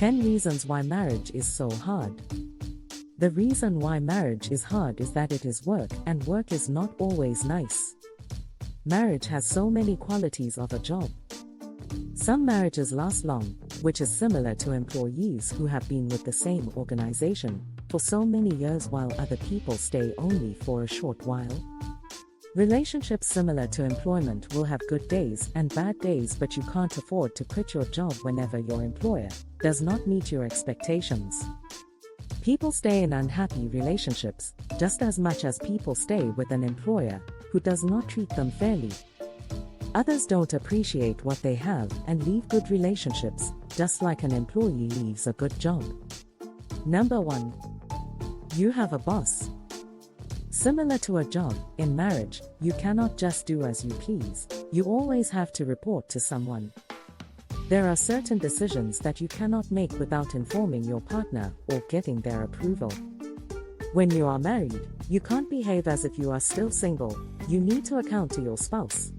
10 reasons why marriage is so hard. The reason why marriage is hard is that it is work, and work is not always nice. Marriage has so many qualities of a job. Some marriages last long, which is similar to employees who have been with the same organization for so many years, while other people stay only for a short while. Relationships similar to employment will have good days and bad days, but you can't afford to quit your job whenever your employer does not meet your expectations. People stay in unhappy relationships just as much as people stay with an employer who does not treat them fairly. Others don't appreciate what they have and leave good relationships, just like an employee leaves a good job. Number 1. You have a boss. Similar to a job, in marriage, you cannot just do as you please. You always have to report to someone. There are certain decisions that you cannot make without informing your partner or getting their approval. When you are married, you can't behave as if you are still single. You need to account to your spouse.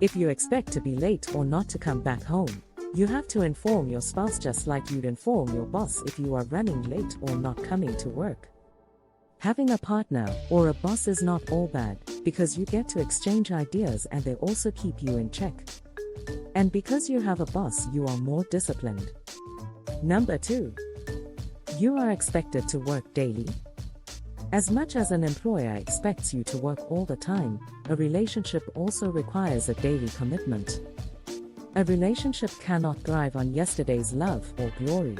If you expect to be late or not to come back home, you have to inform your spouse just like you'd inform your boss if you are running late or not coming to work. Having a partner or a boss is not all bad, because you get to exchange ideas and they also keep you in check. And because you have a boss, you are more disciplined. Number 2. You are expected to work daily. As much as an employer expects you to work all the time, a relationship also requires a daily commitment. A relationship cannot thrive on yesterday's love or glory.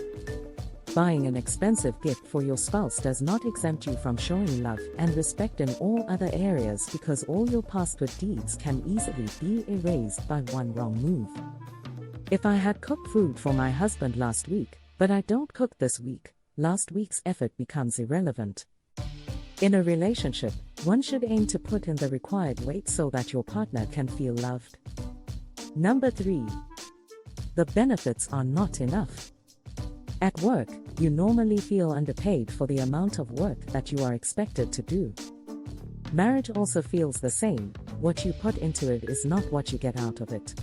Buying an expensive gift for your spouse does not exempt you from showing love and respect in all other areas, because all your past good deeds can easily be erased by one wrong move. If I had cooked food for my husband last week, but I don't cook this week, last week's effort becomes irrelevant. In a relationship, one should aim to put in the required weight so that your partner can feel loved. Number 3. The benefits are not enough. At work, you normally feel underpaid for the amount of work that you are expected to do. Marriage also feels the same. What you put into it is not what you get out of it.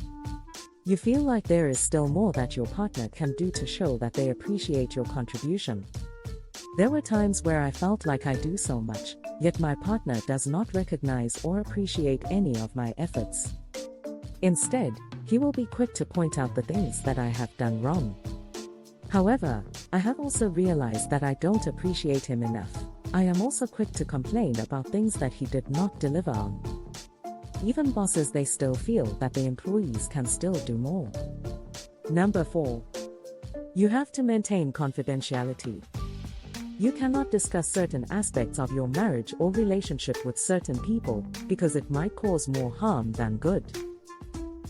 You feel like there is still more that your partner can do to show that they appreciate your contribution. There were times where I felt like I do so much, yet my partner does not recognize or appreciate any of my efforts. Instead, he will be quick to point out the things that I have done wrong. However, I have also realized that I don't appreciate him enough. I am also quick to complain about things that he did not deliver on. Even bosses, they still feel that the employees can still do more. Number 4. You have to maintain confidentiality. You cannot discuss certain aspects of your marriage or relationship with certain people because it might cause more harm than good.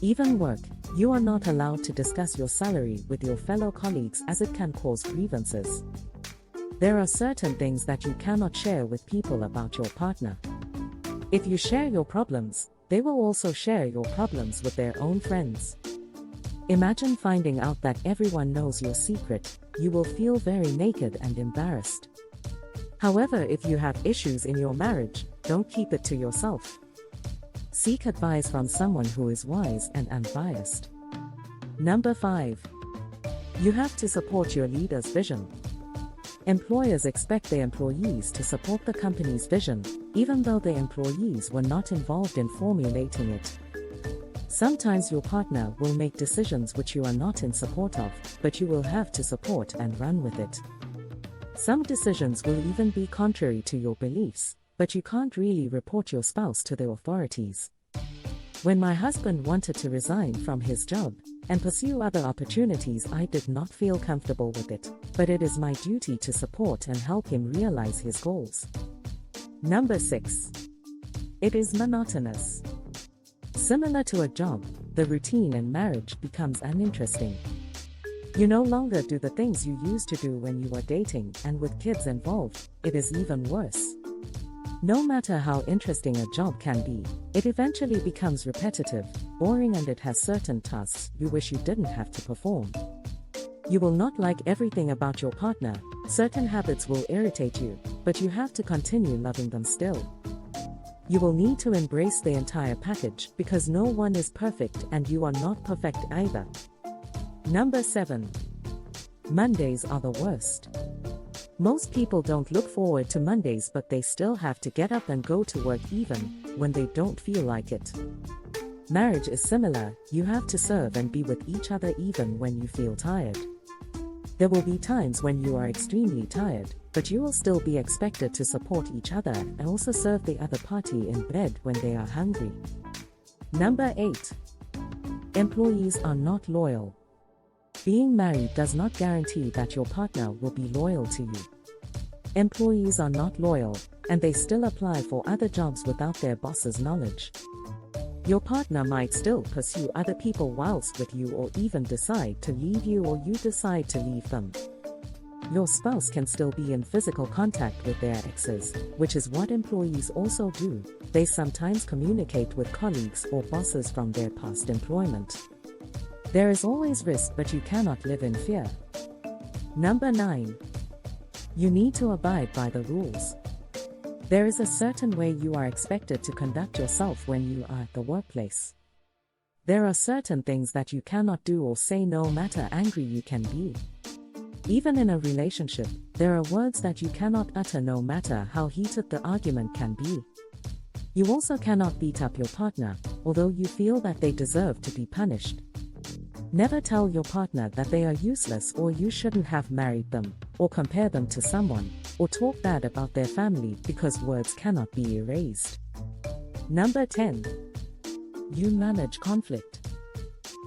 Even work, you are not allowed to discuss your salary with your fellow colleagues as it can cause grievances. There are certain things that you cannot share with people about your partner. If you share your problems, they will also share your problems with their own friends. Imagine finding out that everyone knows your secret. You will feel very naked and embarrassed. However, if you have issues in your marriage, don't keep it to yourself. Seek advice from someone who is wise and unbiased. Number 5. You have to support your leader's vision. Employers expect their employees to support the company's vision, even though the employees were not involved in formulating it. Sometimes your partner will make decisions which you are not in support of, but you will have to support and run with it. Some decisions will even be contrary to your beliefs, but you can't really report your spouse to the authorities. When my husband wanted to resign from his job and pursue other opportunities, I did not feel comfortable with it, but it is my duty to support and help him realize his goals. Number 6. It is monotonous. Similar to a job, the routine in marriage becomes uninteresting. You no longer do the things you used to do when you were dating, and with kids involved, it is even worse. No matter how interesting a job can be, it eventually becomes repetitive, boring, and it has certain tasks you wish you didn't have to perform. You will not like everything about your partner, certain habits will irritate you, but you have to continue loving them still. You will need to embrace the entire package because no one is perfect and you are not perfect either. Number 7. Mondays are the worst. Most people don't look forward to Mondays, but they still have to get up and go to work even when they don't feel like it. Marriage is similar. You have to serve and be with each other even when you feel tired. There will be times when you are extremely tired, but you will still be expected to support each other and also serve the other party in bed when they are hungry. Number 8. Employees are not loyal. Being married does not guarantee that your partner will be loyal to you. Employees are not loyal, and they still apply for other jobs without their boss's knowledge. Your partner might still pursue other people whilst with you, or even decide to leave you, or you decide to leave them. Your spouse can still be in physical contact with their exes, which is what employees also do. They sometimes communicate with colleagues or bosses from their past employment. There is always risk, but you cannot live in fear. Number 9. You need to abide by the rules. There is a certain way you are expected to conduct yourself when you are at the workplace. There are certain things that you cannot do or say, no matter angry you can be. Even in a relationship, there are words that you cannot utter no matter how heated the argument can be. You also cannot beat up your partner, although you feel that they deserve to be punished. Never tell your partner that they are useless or you shouldn't have married them, or compare them to someone, or talk bad about their family, because words cannot be erased. Number 10. You manage conflict.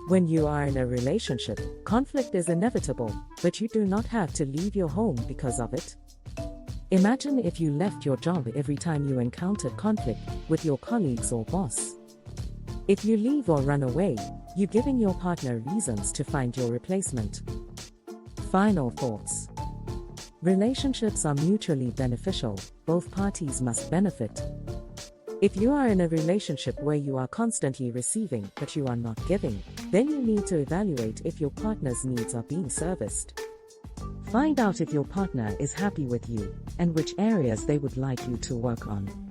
When you are in a relationship, conflict is inevitable, but you do not have to leave your home because of it. Imagine if you left your job every time you encountered conflict with your colleagues or boss. If you leave or run away, you're giving your partner reasons to find your replacement. Final thoughts. Relationships are mutually beneficial. Both parties must benefit. If you are in a relationship where you are constantly receiving but you are not giving, then you need to evaluate if your partner's needs are being serviced. Find out if your partner is happy with you and which areas they would like you to work on.